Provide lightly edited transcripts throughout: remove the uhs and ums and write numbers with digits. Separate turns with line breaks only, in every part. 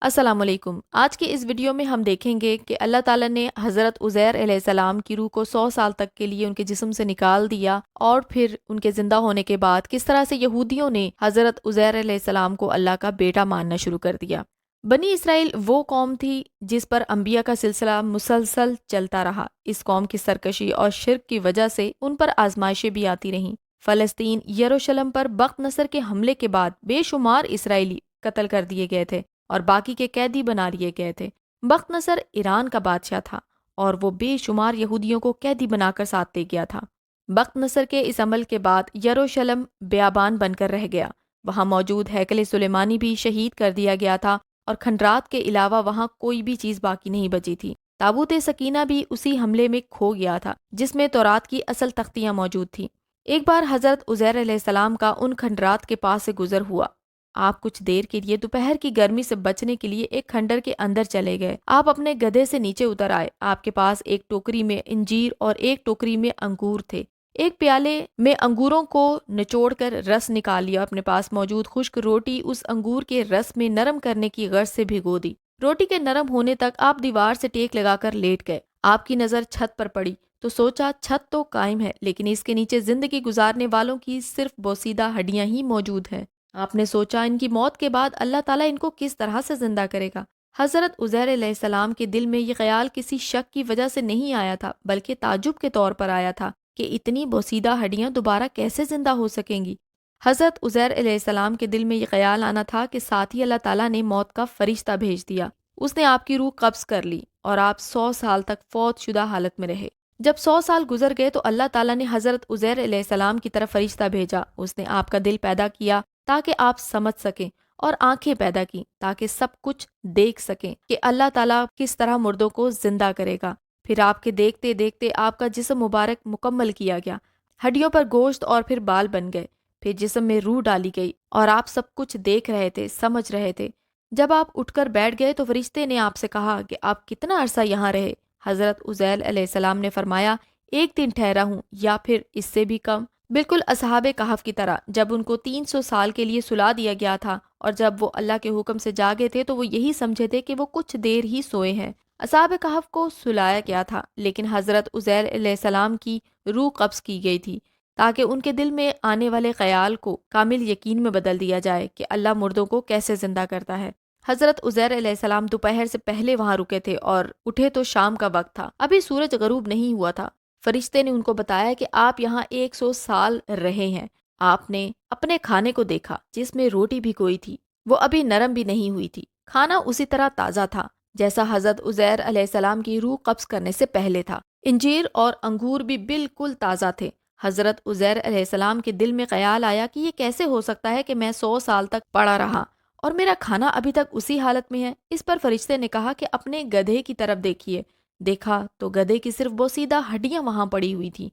السلام علیکم۔ آج کی اس ویڈیو میں ہم دیکھیں گے کہ اللہ تعالیٰ نے حضرت عزیر علیہ السلام کی روح کو 100 سال تک کے لیے ان کے جسم سے نکال دیا، اور پھر ان کے زندہ ہونے کے بعد کس طرح سے یہودیوں نے حضرت عزیر علیہ السلام کو اللہ کا بیٹا ماننا شروع کر دیا۔ بنی اسرائیل وہ قوم تھی جس پر انبیاء کا سلسلہ مسلسل چلتا رہا۔ اس قوم کی سرکشی اور شرک کی وجہ سے ان پر آزمائشیں بھی آتی رہیں۔ فلسطین، یروشلم پر بخت نصر کے حملے کے بعد بے شمار اسرائیلی قتل کر دیے گئے تھے اور باقی کے قیدی بنا لیے گئے تھے۔ بخت نصر ایران کا بادشاہ تھا اور وہ بے شمار یہودیوں کو قیدی بنا کر ساتھ لے گیا تھا۔ بخت نصر کے اس عمل کے بعد یروشلم بیابان بن کر رہ گیا۔ وہاں موجود ہیکل سلیمانی بھی شہید کر دیا گیا تھا اور کھنڈرات کے علاوہ وہاں کوئی بھی چیز باقی نہیں بچی تھی۔ تابوت سکینہ بھی اسی حملے میں کھو گیا تھا جس میں تورات کی اصل تختیاں موجود تھیں۔ ایک بار حضرت عزیر علیہ السلام کا ان کھنڈرات کے پاس سے گزر ہوا۔ آپ کچھ دیر کے لیے دوپہر کی گرمی سے بچنے کے لیے ایک کھنڈر کے اندر چلے گئے۔ آپ اپنے گدھے سے نیچے اتر آئے۔ آپ کے پاس ایک ٹوکری میں انجیر اور ایک ٹوکری میں انگور تھے۔ ایک پیالے میں انگوروں کو نچوڑ کر رس نکال لیا۔ اپنے پاس موجود خشک روٹی اس انگور کے رس میں نرم کرنے کی غرض سے بھگو دی۔ روٹی کے نرم ہونے تک آپ دیوار سے ٹیک لگا کر لیٹ گئے۔ آپ کی نظر چھت پر پڑی تو سوچا چھت تو قائم ہے، لیکن اس کے نیچے زندگی گزارنے والوں کی صرف بوسیدہ ہڈیاں ہی موجود ہیں۔ آپ نے سوچا ان کی موت کے بعد اللہ تعالیٰ ان کو کس طرح سے زندہ کرے گا۔ حضرت عزیر علیہ السلام کے دل میں یہ خیال کسی شک کی وجہ سے نہیں آیا تھا، بلکہ تعجب کے طور پر آیا تھا کہ اتنی بوسیدہ ہڈیاں دوبارہ کیسے زندہ ہو سکیں گی۔ حضرت عزیر علیہ السلام کے دل میں یہ خیال آنا تھا کہ ساتھ ہی اللہ تعالیٰ نے موت کا فرشتہ بھیج دیا۔ اس نے آپ کی روح قبض کر لی اور آپ 100 سال تک فوت شدہ حالت میں رہے۔ جب 100 سال گزر گئے تو اللہ تعالیٰ نے حضرت عزیر علیہ السلام کی طرف فرشتہ بھیجا۔ اس نے آپ کا دل پیدا کیا تاکہ آپ سمجھ سکیں، اور آنکھیں پیدا کی تاکہ سب کچھ دیکھ سکیں کہ اللہ تعالیٰ کس طرح مردوں کو زندہ کرے گا۔ پھر آپ کے دیکھتے دیکھتے آپ کا جسم مبارک مکمل کیا گیا، ہڈیوں پر گوشت اور پھر بال بن گئے، پھر جسم میں روح ڈالی گئی اور آپ سب کچھ دیکھ رہے تھے، سمجھ رہے تھے۔ جب آپ اٹھ کر بیٹھ گئے تو فرشتے نے آپ سے کہا کہ آپ کتنا عرصہ یہاں رہے؟ حضرت عزیر علیہ السلام نے فرمایا، 1 دن ٹھہرا ہوں یا پھر اس سے بھی کم۔ بالکل اصحاب کہف کی طرح جب ان کو 300 سال کے لیے سلا دیا گیا تھا، اور جب وہ اللہ کے حکم سے جاگے تھے تو وہ یہی سمجھے تھے کہ وہ کچھ دیر ہی سوئے ہیں۔ اصحاب کہف کو سلایا گیا تھا، لیکن حضرت عزیر علیہ السلام کی روح قبض کی گئی تھی تاکہ ان کے دل میں آنے والے خیال کو کامل یقین میں بدل دیا جائے کہ اللہ مردوں کو کیسے زندہ کرتا ہے۔ حضرت عزیر علیہ السلام دوپہر سے پہلے وہاں رکے تھے اور اٹھے تو شام کا وقت تھا، ابھی سورج غروب نہیں ہوا تھا۔ فرشتے نے ان کو بتایا کہ آپ یہاں 100 سال رہے ہیں۔ آپ نے اپنے کھانے کو دیکھا جس میں روٹی بھی کوئی تھی، وہ ابھی نرم بھی نہیں ہوئی تھی۔ کھانا اسی طرح تازہ تھا جیسا حضرت عزیر علیہ السلام کی روح قبض کرنے سے پہلے تھا۔ انجیر اور انگور بھی بالکل تازہ تھے۔ حضرت عزیر علیہ السلام کے دل میں خیال آیا کہ یہ کیسے ہو سکتا ہے کہ میں 100 سال تک پڑا رہا اور میرا کھانا ابھی تک اسی حالت میں ہے۔ اس پر فرشتے نے کہا کہ اپنے گدھے کی طرف دیکھیے۔ دیکھا تو گدھے کی صرف بوسیدہ ہڈیاں وہاں پڑی ہوئی تھیں۔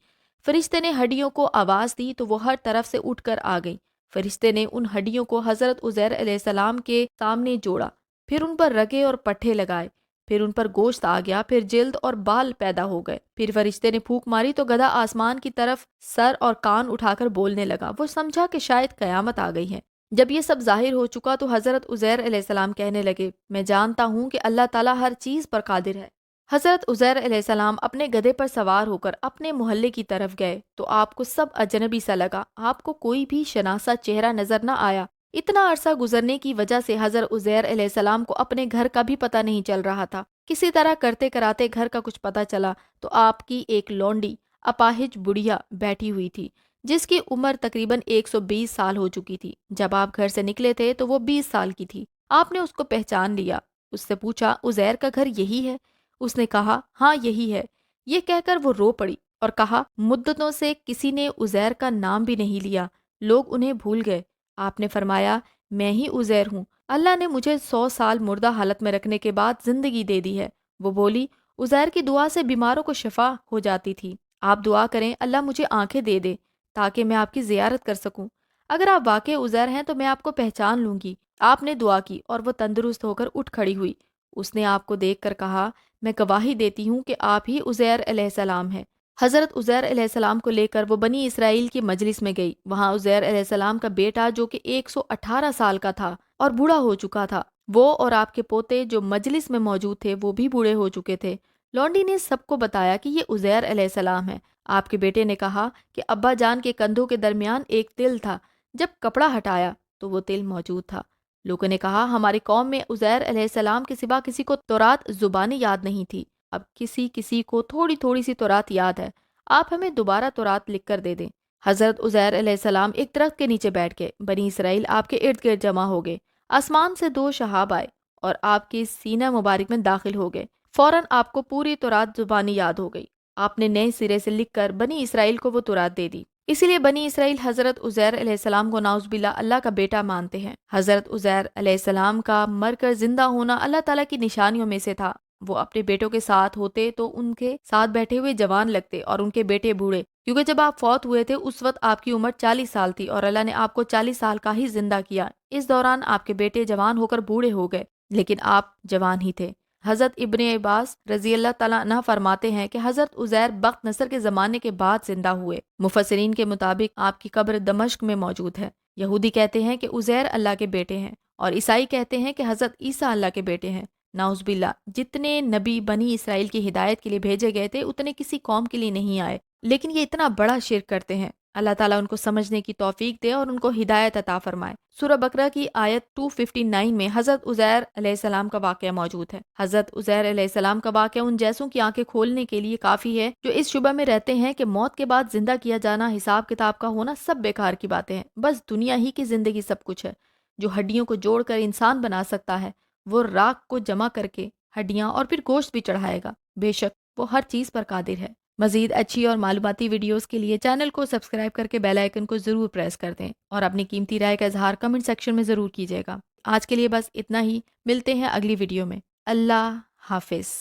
فرشتے نے ہڈیوں کو آواز دی تو وہ ہر طرف سے اٹھ کر آ گئی۔ فرشتے نے ان ہڈیوں کو حضرت عزیر علیہ السلام کے سامنے جوڑا، پھر ان پر رگے اور پٹھے لگائے، پھر ان پر گوشت آ گیا، پھر جلد اور بال پیدا ہو گئے۔ پھر فرشتے نے پھونک ماری تو گدھا آسمان کی طرف سر اور کان اٹھا کر بولنے لگا۔ وہ سمجھا کہ شاید قیامت آ گئی ہے۔ جب یہ سب ظاہر ہو چکا تو حضرت عزیر علیہ السلام کہنے لگے، میں جانتا ہوں کہ اللہ تعالیٰ ہر چیز پر قادر ہے۔ حضرت عزیر علیہ السلام اپنے گدھے پر سوار ہو کر اپنے محلے کی طرف گئے تو آپ کو سب اجنبی سا لگا۔ آپ کو کوئی بھی شناسا چہرہ نظر نہ آیا۔ اتنا عرصہ گزرنے کی وجہ سے حضرت عزیر علیہ السلام کو اپنے گھر کا بھی پتہ نہیں چل رہا تھا۔ کسی طرح کرتے کراتے گھر کا کچھ پتہ چلا تو آپ کی ایک لونڈی اپاہج بڑھیا بیٹھی ہوئی تھی جس کی عمر تقریباً 120 سال ہو چکی تھی۔ جب آپ گھر سے نکلے تھے تو وہ 20 سال کی تھی۔ آپ نے اس کو پہچان لیا۔ اس سے پوچھا، عزیر کا گھر یہی ہے؟ اس نے کہا، ہاں یہی ہے۔ یہ کہہ کر وہ رو پڑی اور کہا، مدتوں سے کسی نے عزیر کا نام بھی نہیں لیا، لوگ انہیں بھول گئے۔ آپ نے فرمایا، میں ہی عزیر ہوں۔ اللہ نے مجھے 100 سال مردہ حالت میں رکھنے کے بعد زندگی دے دی ہے۔ وہ بولی، عزیر کی دعا سے بیماروں کو شفا ہو جاتی تھی۔ آپ دعا کریں اللہ مجھے آنکھیں دے دے تاکہ میں آپ کی زیارت کر سکوں۔ اگر آپ واقع عزیر ہیں تو میں آپ کو پہچان لوں گی۔ آپ نے دعا کی اور وہ تندرست ہو کر اٹھ کھڑی ہوئی۔ اس نے آپ کو دیکھ کر کہا، میں گواہی دیتی ہوں کہ آپ ہی عزیر علیہ السلام ہیں۔ حضرت عزیر علیہ السلام کو لے کر وہ بنی اسرائیل کی مجلس میں گئی۔ وہاں عزیر علیہ السلام کا بیٹا جو کہ 118 سال کا تھا اور بوڑھا ہو چکا تھا، وہ اور آپ کے پوتے جو مجلس میں موجود تھے وہ بھی بوڑھے ہو چکے تھے۔ لونڈی نے سب کو بتایا کہ یہ عزیر علیہ السلام ہے۔ آپ کے بیٹے نے کہا کہ ابا جان کے کندھوں کے درمیان ایک تل تھا، جب کپڑا ہٹایا تو وہ تل موجود تھا۔ لوگوں نے کہا ہماری قوم میں عزیر علیہ السلام کے سوا کسی کو تورات زبانی یاد نہیں تھی، اب کسی کسی کو تھوڑی تھوڑی سی تورات یاد ہے، آپ ہمیں دوبارہ تورات لکھ کر دے دیں۔ حضرت عزیر علیہ السلام ایک درخت کے نیچے بیٹھ گئے، بنی اسرائیل آپ کے ارد گرد جمع ہو گئے، آسمان سے 2 شہاب آئے اور آپ کی سینہ مبارک میں داخل ہو گئے۔ فوراً آپ کو پوری تورات زبانی یاد ہو گئی، آپ نے نئے سرے سے لکھ کر بنی اسرائیل کو وہ تورات دے دی۔ اسی لیے بنی اسرائیل حضرت عزیر علیہ السلام کو نعوذ باللہ اللہ کا بیٹا مانتے ہیں۔ حضرت عزیر علیہ السلام کا مر کر زندہ ہونا اللہ تعالیٰ کی نشانیوں میں سے تھا۔ وہ اپنے بیٹوں کے ساتھ ہوتے تو ان کے ساتھ بیٹھے ہوئے جوان لگتے اور ان کے بیٹے بوڑھے، کیونکہ جب آپ فوت ہوئے تھے اس وقت آپ کی عمر 40 سال تھی اور اللہ نے آپ کو 40 سال کا ہی زندہ کیا۔ اس دوران آپ کے بیٹے جوان ہو کر بوڑھے ہو گئے، لیکن آپ جوان ہی تھے۔ حضرت ابن عباس رضی اللہ تعالیٰ عنہ فرماتے ہیں کہ حضرت عزیر بخت نصر کے زمانے کے بعد زندہ ہوئے۔ مفسرین کے مطابق آپ کی قبر دمشق میں موجود ہے۔ یہودی کہتے ہیں کہ عزیر اللہ کے بیٹے ہیں اور عیسائی کہتے ہیں کہ حضرت عیسیٰ اللہ کے بیٹے ہیں۔ نعوذ باللہ، جتنے نبی بنی اسرائیل کی ہدایت کے لیے بھیجے گئے تھے اتنے کسی قوم کے لیے نہیں آئے، لیکن یہ اتنا بڑا شرک کرتے ہیں۔ اللہ تعالیٰ ان کو سمجھنے کی توفیق دے اور ان کو ہدایت عطا فرمائے۔ سورہ بقرہ کی آیت 259 میں حضرت عزیر علیہ السلام کا واقعہ موجود ہے۔ حضرت عزیر علیہ السلام کا واقعہ ان جیسوں کی آنکھیں کھولنے کے لیے کافی ہے جو اس شبہ میں رہتے ہیں کہ موت کے بعد زندہ کیا جانا، حساب کتاب کا ہونا سب بیکار کی باتیں ہیں، بس دنیا ہی کی زندگی سب کچھ ہے۔ جو ہڈیوں کو جوڑ کر انسان بنا سکتا ہے وہ راکھ کو جمع کر کے ہڈیاں اور پھر گوشت بھی چڑھائے گا، بے شک وہ ہر چیز پر قادر ہے۔ مزید اچھی اور معلوماتی ویڈیوز کے لیے چینل کو سبسکرائب کر کے بیل آئیکن کو ضرور پریس کر دیں اور اپنی قیمتی رائے کا اظہار کمنٹ سیکشن میں ضرور کیجیے گا۔ آج کے لیے بس اتنا ہی، ملتے ہیں اگلی ویڈیو میں۔ اللہ حافظ۔